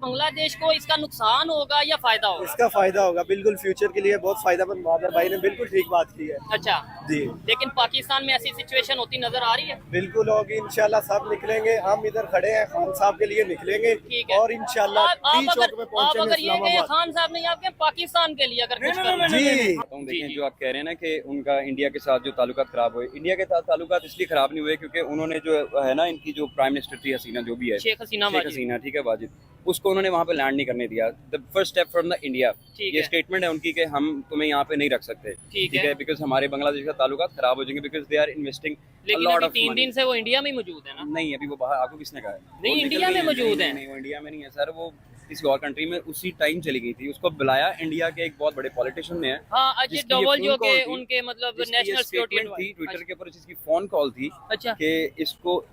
बांग्लादेश को इसका नुकसान होगा या फायदा होगा? इसका फायदा होगा, बिल्कुल फ्यूचर के लिए बहुत फायदेमंद बात है। भाई ने बिल्कुल ठीक बात की है। अच्छा जी, लेकिन पाकिस्तान में ऐसी सिचुएशन होती नजर आ रही है? बिल्कुल होगी इंशाल्लाह। सब निकलेंगे, हम इधर खड़े हैं, खान साहब के लिए निकलेंगे ठीक है। और इंशाल्लाह आप 30 अगर चौक में आप पहुंचेंगे अगर ये कहें इस्लामाबाद। खान साहब ने आपके पाकिस्तान के लिए अगर कुछ करना है। जी, तो देखें जो आप कह रहे हैं ना कि उनका इंडिया के साथ जो ताल्लुकात खराब हुए, इंडिया के साथ ताल्लुकात इसलिए खराब नहीं हुए क्योंकि उन्होंने जो है ना, इनकी जो प्राइम मिनिस्टर थी हसीना, जो भी है शेख हसीना वाजिद। ठीक है, वाजिद, उसको उन्होंने वहाँ पे लैंड नहीं करने दिया। The first step from the India, ठीक ये है। स्टेटमेंट है उनकी कि हम तुम्हें यहाँ पे नहीं रख सकते, ठीक ठीक है। है, बिकॉज हमारे बांग्लादेश का ताल्लुकात खराब हो जाएंगे, बिकॉज दे आर इन्वेस्टिंग लेकिन लॉट अभी ऑफ 3 दिन से वो इंडिया में ही मौजूद है ना? नहीं, अभी वो बाहर, आपको किसने कहा है? नहीं, वो इंडिया निकल में गई मौजूद है। नहीं, वो इंडिया में नहीं है सर, वो किसी और कंट्री में उसी टाइम चली गई थी। उसको बुलाया इंडिया के एक बहुत बड़े पॉलिटिशियन ने है, हाँ, अजित जिसकी ये डोभाल जो phone के call थी, उनके मतलब जिसकी ये नेशनल सिक्योरिटी statement थी ट्विटर के ऊपर, जिसकी फोन कॉल थी अच्छा कि इसको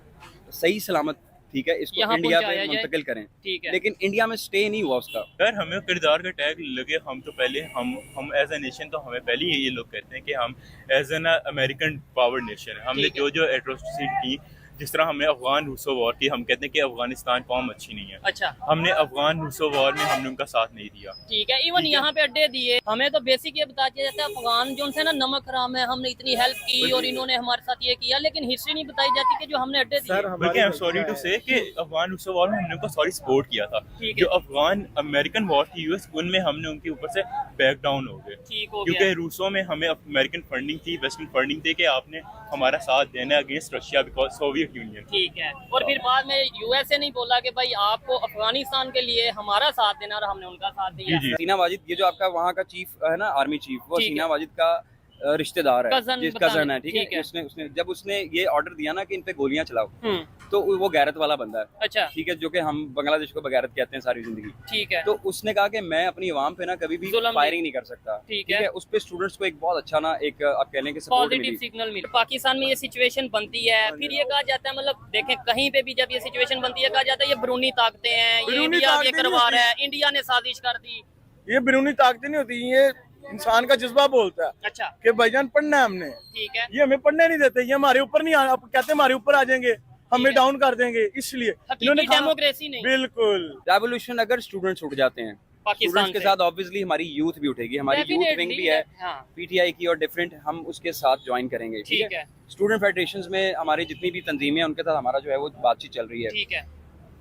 सही सलामत, ठीक है, इसको यहाँ इंडिया पहुंचाया पे जाए। मुंतकिल करें, ठीक है। लेकिन इंडिया में स्टे नहीं हुआ उसका। यार हमें किरदार का टैग लगे, हम तो पहले हम एज ए नेशन, तो हमें पहले ही ये लोग कहते हैं कि हम as an American power nation है। हमने ठीक है। जो जो एट्रोसिटी की, जिस तरह हमें अफगान रूसो वॉर की, हम कहते हैं कि अफगानिस्तान कौम अच्छी नहीं है। अच्छा हमने अफगान रूसो वॉर में हमने उनका साथ नहीं दिया। ठीक है। इवन यहाँ पे अड्डे दिए, हमें तो बेसिक ये बता दिया जाता है अफगान जो उनसे ना नमक हराम है, हमने इतनी हेल्प की और इन्होंने हमारे साथ ये किया, लेकिन हिस्ट्री नहीं बताई जाती कि जो हमने अड्डे दिए। सर बल्कि आई एम सॉरी टू से कि अफगान रूसो वॉर में हमने उनको सॉरी सपोर्ट किया था। ठीक है। जो अफगान अमेरिकन वॉर थी यूएस, उनमें हमने उनके ऊपर से बैक डाउन हो गए, ठीक हो क्योंकि गया। रूसों में हमें अमेरिकन फंडिंग थी, वेस्टर्न फंडिंग थी कि आपने हमारा साथ देना against Russia, because Soviet union. ठीक है। और फिर बाद में यूएसए नहीं बोला कि भाई आपको अफगानिस्तान के लिए हमारा साथ देना, और हमने उनका साथ दिया। जी। हसीना वाजिद, ये जो आपका वहाँ का चीफ है ना, आर्मी चीफ, वो ठीक है। हसीना वाजिद का रिश्तेदार है, कजन कजन है, ठीक ठीक है। है। उसने जब उसने ये ऑर्डर दिया ना कि इन पे गोलियां चलाओ, हम्म, तो वो गैरत वाला बंदा है, अच्छा ठीक है, जो कि हम बांग्लादेश को बगैरत कहते हैं सारी जिंदगी। ठीक है। तो उसने कहा कि मैं अपनी आवाम पे ना कभी भी जुल्म फायरिंग नहीं कर सकता, ठीक है। उस पे स्टूडेंट्स को एक बहुत अच्छा ना, एक आप कह लें कि सपोर्ट पॉजिटिव मिली। सिग्नल मिले। पाकिस्तान में ये सिचुएशन बनती है, फिर ये कहा जाता है, मतलब देखें कहीं पे भी जब ये सिचुएशन बनती है, कहा जाता है ये बैरूनी ताकतें हैं, ये बैरूनी इंडिया ये ताकतें करवा नहीं रहा है, इंडिया ने साजिश कर दी। ये बैरूनी ताकतें नहीं होती, ये इंसान का जज्बा बोलता है अच्छा कि भाईजान पढ़ना है हमने। ठीक है। ये हमें पढ़ने नहीं देते, ये हमारे ऊपर नहीं आप कहते हमारे ऊपर आ जाएंगे, हमें है। डाउन कर देंगे, इसलिए हकीकी डेमोक्रेसी नहीं बिल्कुल। रेवोल्यूशन अगर स्टूडेंट्स उठ जाते हैं, पाकिस्तान स्टूडेंट्स के से। साथ ऑब्वियसली हमारी यूथ भी उठेगी, हमारी यूथ विंग Definitely, भी है हाँ। पीटीआई की और डिफरेंट, हम उसके साथ ज्वाइन करेंगे, ठीक है। स्टूडेंट फेडरेशंस में हमारी जितनी भी तंजीमें हैं, उनके साथ हमारा जो है वो बातचीत चल रही है। ठीक है।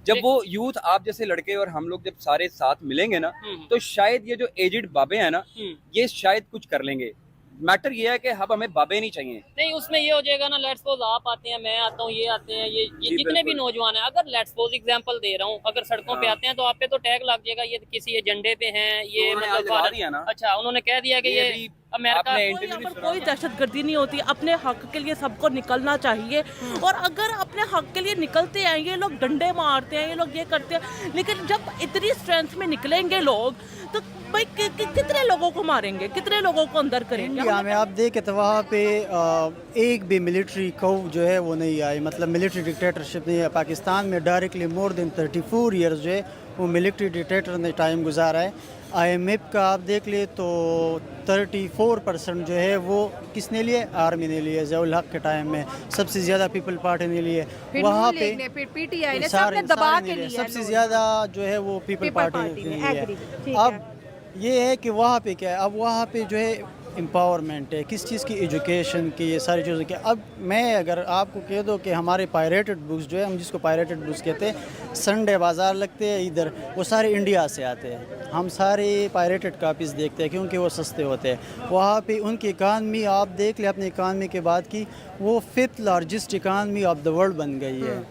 जब वो यूथ, आप जैसे लड़के और हम लोग जब सारे साथ मिलेंगे ना, तो शायद ये जो एजिड बाबे हैं ना, ये शायद कुछ कर लेंगे। मैटर ये है कि अब हमें बाबे नहीं चाहिए। नहीं, उसमें ये हो जाएगा ना, लेट्स सपोज आप आते हैं, मैं आता हूँ, ये आते हैं, ये जी, जितने भी बिल्कुल। नौजवान हैं, अगर लेट्स सपोज एग्जांपल दे रहा हूँ, अगर सड़कों पे हाँ। आते हैं तो आप पे तो टैग लग जाएगा, ये किसी एजेंडे पे हैं, ये उन्होंने मतलब आज लगा भारत- दिया ना। अच्छा, उन्होंने कह दिया कि ये अभी अमेरिका आपने कोई यहाँ पर कोई दहशतगर्दी नहीं होती, अपने हक के लिए सबको निकलना चाहिए। और अगर अपने हक के लिए निकलते हैं, ये लोग डंडे मारते हैं, ये लोग ये करते हैं, लेकिन जब इतनी स्ट्रेंथ में निकलेंगे लोग, तो भाई कितने लोगों को मारेंगे, कितने लोगों को अंदर करेंगे? इंडिया में आप देखें तो वहाँ पे एक भी मिलिट्री को जो है वो नहीं आई, मतलब मिलिट्री डिक्टेटरशिप नहीं है। पाकिस्तान में डायरेक्टली मोर देन 34 ईयर्स जो है वो मिलिट्री डिक्टेटर ने टाइम गुजारा है। IMF का आप देख ले तो 34% जो है वो किसने लिए, आर्मी ने लिए। ज़ियाउल हक के टाइम में सबसे ज़्यादा पीपल पार्टी ने लिए, वहाँ पे फिर पीटीआई ने सारे सबने दबा सारे के ने लिए। लिया, सबसे ज़्यादा जो है वो पीपल पार्टी ने लिया। agree, ठीक अब है। ये है कि वहाँ पे क्या है, अब वहाँ पे जो है एम्पावरमेंट है, किस चीज़ की, एजुकेशन की, ये सारी चीज़ों की। अब मैं अगर आपको कह दूँ कि हमारे पायरेटेड बुक्स जो है, हम जिसको पायरेटेड बुक्स कहते हैं, संडे बाज़ार लगते हैं इधर, वो सारे इंडिया से आते हैं। हम सारे पायरेटेड कापीज़ देखते हैं क्योंकि वो सस्ते होते हैं। वहाँ पे उनकी इकानमी आप देख ले, अपनी इकानमी के बाद की, वो 5th largest economy of the world बन गई है।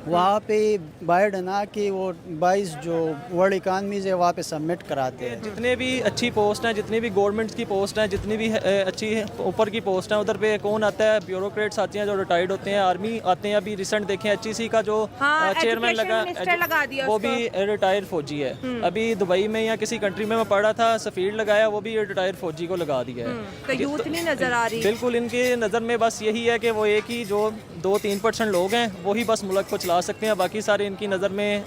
वहाँ पे बाइडेन आके वो 22 जो वर्ल्ड इकानमीज़ है वहाँ पे सबमिट कराते हैं। जितने भी अच्छी पोस्ट हैं, जितनी भी गवर्नमेंट की पोस्ट हैं, जितनी भी अच्छी ऊपर की पोस्ट हैं, उधर पे कौन आता है? ब्यूरोक्रेट्स आते हैं जो रिटायर्ड होते हैं, आर्मी आते हैं। अभी रिसेंट देखें HEC का जो चेयरमैन लगा दिया वो भी रिटायर्ड फौजी है। अभी दुबई में या किसी कंट्री में मैं पढ़ा था, सफीर लगाया, वो भी रिटायर्ड फौजी को लगा दिया है। तो यूथ नहीं नजर आ रही। बिल्कुल, इनके नज़र में बस यही है कि वो एक ही जो 2-3% लोग हैं, वही बस मुल्क को चला सकते हैं। बाकी सारे इनकी नज़र में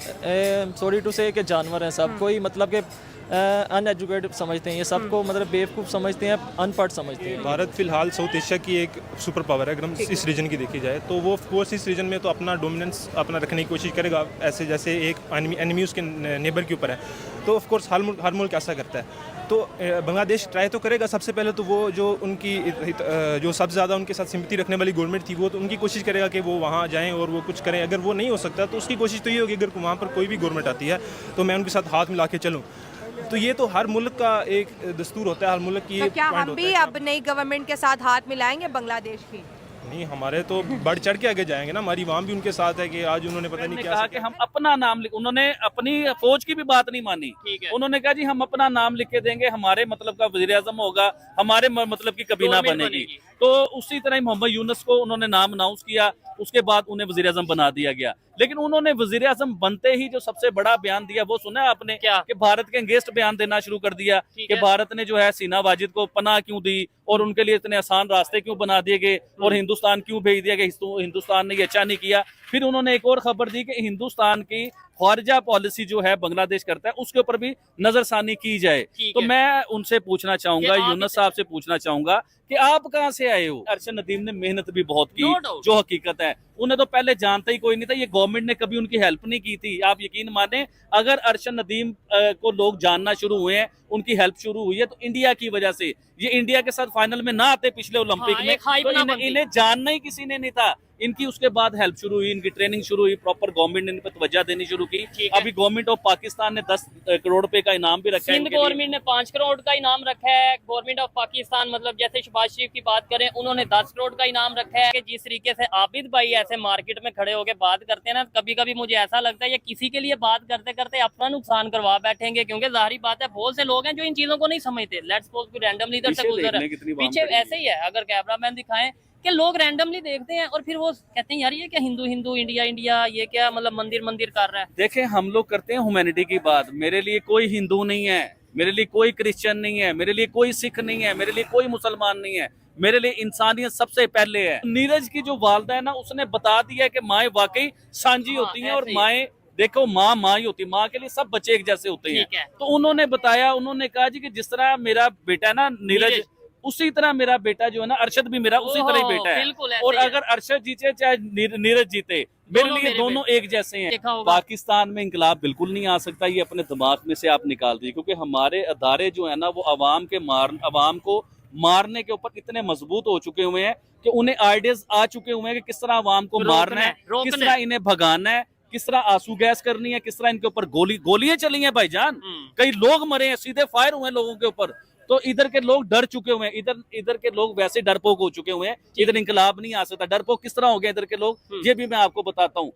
सॉरी टू से कि जानवर हैं सब, कोई मतलब कि अनएजुकेटेड समझते हैं, ये सबको मतलब बेवकूफ़ समझते हैं, अनपढ़ समझते हैं। भारत फिलहाल साउथ एशिया की एक सुपर पावर है, अगर हम इस रीजन की देखी जाए तो वो ऑफ कोर्स इस रीजन में तो अपना डोमिनेंस अपना रखने की कोशिश करेगा, ऐसे जैसे एक एनिमी उसके नेबर के ऊपर है, तो ऑफ कोर्स हर मुल्क ऐसा करता है। तो बांग्लादेश ट्राई तो करेगा, सबसे पहले तो वो जो उनकी जो सबसे ज़्यादा उनके साथ सिम्पैथी रखने वाली गवर्नमेंट थी, वो तो उनकी कोशिश करेगा कि वो वहाँ जाएँ और वो कुछ करें। अगर वो नहीं हो सकता तो उसकी कोशिश तो ये होगी अगर वहाँ पर कोई भी गवर्नमेंट आती है तो मैं उनके साथ हाथ मिला के चलूँ। तो ये तो हर मुल्क का एक दस्तूर होता है, हर मुल्क की तो क्या पॉइंट हम होता भी है। अब नई गवर्नमेंट के साथ हाथ मिलाएंगे बांग्लादेश की? नहीं, हमारे तो बढ़ चढ़ के आगे जाएंगे ना, हमारी वहाँ भी उनके साथ है कि आज उन्होंने पता नहीं क्या कहा कि हम अपना नाम लिख, उन्होंने अपनी फौज की भी बात नहीं मानी। उन्होंने कहा जी हम अपना नाम लिख के देंगे, हमारे मतलब का वजीर आजम होगा, हमारे मतलब की कबीना बनेगी। तो उसी तरह मोहम्मद यूनुस को उन्होंने नाम अनाउंस किया, उसके बाद उन्हें वजीर आजम बना दिया गया। लेकिन उन्होंने वजीर आजम बनते ही जो सबसे बड़ा बयान दिया वो सुना आपने क्या, कि भारत के अगेंस्ट बयान देना शुरू कर दिया कि भारत ने जो है सीना वाजिद को पनाह क्यों दी और उनके लिए इतने आसान रास्ते क्यों बना दिए गए और हिंदुस्तान क्यों भेज दिया गया, हिंदुस्तान ने ये अच्छा नहीं किया। फिर उन्होंने एक और खबर दी कि हिंदुस्तान की खारजा पॉलिसी जो है बांग्लादेश करता है उसके ऊपर भी नजरसानी की जाए। तो मैं उनसे पूछना चाहूंगा, यूनुस साहब से पूछना चाहूंगा कि आप कहां से आए हो? अरशद नदीम ने मेहनत भी बहुत की, जो हकीकत है उन्हें तो पहले जानता ही कोई नहीं था, ये गवर्नमेंट ने कभी उनकी हेल्प नहीं की थी। आप यकीन माने अगर अरशद नदीम को लोग जानना शुरू हुए हैं, उनकी हेल्प शुरू हुई है तो इंडिया की वजह से। ये इंडिया के साथ फाइनल में ना आते पिछले ओलंपिक में तो इन्हें जानना ही किसी ने नहीं था। इनकी उसके बाद हेल्प शुरू हुई, इनकी ट्रेनिंग शुरू हुई, प्रॉपर गवर्नमेंट ने इन पर तवज्जो देनी शुरू की। अभी गवर्नमेंट ऑफ पाकिस्तान ने 10 करोड़ रुपए का इनाम भी रखा है। सिंध गवर्नमेंट ने 5 करोड़ का इनाम रखा है। गवर्नमेंट ऑफ पाकिस्तान मतलब जैसे शहबाज शरीफ की बात करें, उन्होंने 10 करोड़ का इनाम रखा है। कि जिस तरीके से आबिद भाई ऐसे मार्केट में खड़े होकर बात करते हैं ना, कभी कभी मुझे ऐसा लगता है ये किसी के लिए बात करते करते अपना नुकसान करवा बैठेंगे, क्योंकि जाहिर बात है बहुत से लोग हैं जो इन चीजों को नहीं समझते। लेट्स सपोज कि रैंडमली इधर से गुजर है, पीछे ऐसे ही है, अगर कैमरामैन दिखाएं कि लोग रैंडमली देखते हैं और फिर वो कहते हैं यार ये क्या हिंदू हिंदू इंडिया इंडिया, ये क्या मतलब मंदिर मंदिर कर रहा है। देखें हम लोग करते हैं ह्यूमैनिटी की बात। मेरे लिए कोई हिंदू नहीं है, मेरे लिए कोई क्रिश्चियन नहीं है, मेरे लिए कोई सिख नहीं है, मेरे लिए कोई मुसलमान नहीं है, मेरे लिए इंसानियत सबसे पहले है। नीरज की जो वालदा है ना, उसने बता दिया कि माएँ वाकई सांझी होती हैं और माएँ देखो माँ ही होती है, माँ के लिए सब बच्चे एक जैसे होते हैं। तो उन्होंने बताया, उन्होंने कहा जी कि जिस तरह मेरा बेटा है ना नीरज, उसी तरह मेरा बेटा जो है ना अरशद भी मेरा उसी तरह ही बेटा है। और अगर अरशद जीते चाहे नीरज जीते, मेरे लिए दोनों एक जैसे हैं। पाकिस्तान में इंकलाब बिल्कुल नहीं आ सकता, ये अपने दिमाग में से आप निकाल दिए, क्योंकि हमारे अदारे जो है ना वो अवाम को मारने के ऊपर इतने मजबूत हो चुके हुए हैं कि उन्हें आइडियाज आ चुके हुए हैं कि किस तरह अवाम को मारना है, किस तरह इन्हें भगाना है, किस तरह आंसू गैस करनी है, किस तरह इनके ऊपर गोलियां चली हैं भाईजान, कई लोग मरे हैं, सीधे फायर हुए हैं लोगों के ऊपर। तो इधर के लोग डर चुके हुए हैं, इधर के लोग वैसे डरपोक हो चुके हुए हैं, इधर इंकलाब नहीं आ सकता। डरपोक किस तरह हो गया इधर के लोग, ये भी मैं आपको बताता हूँ।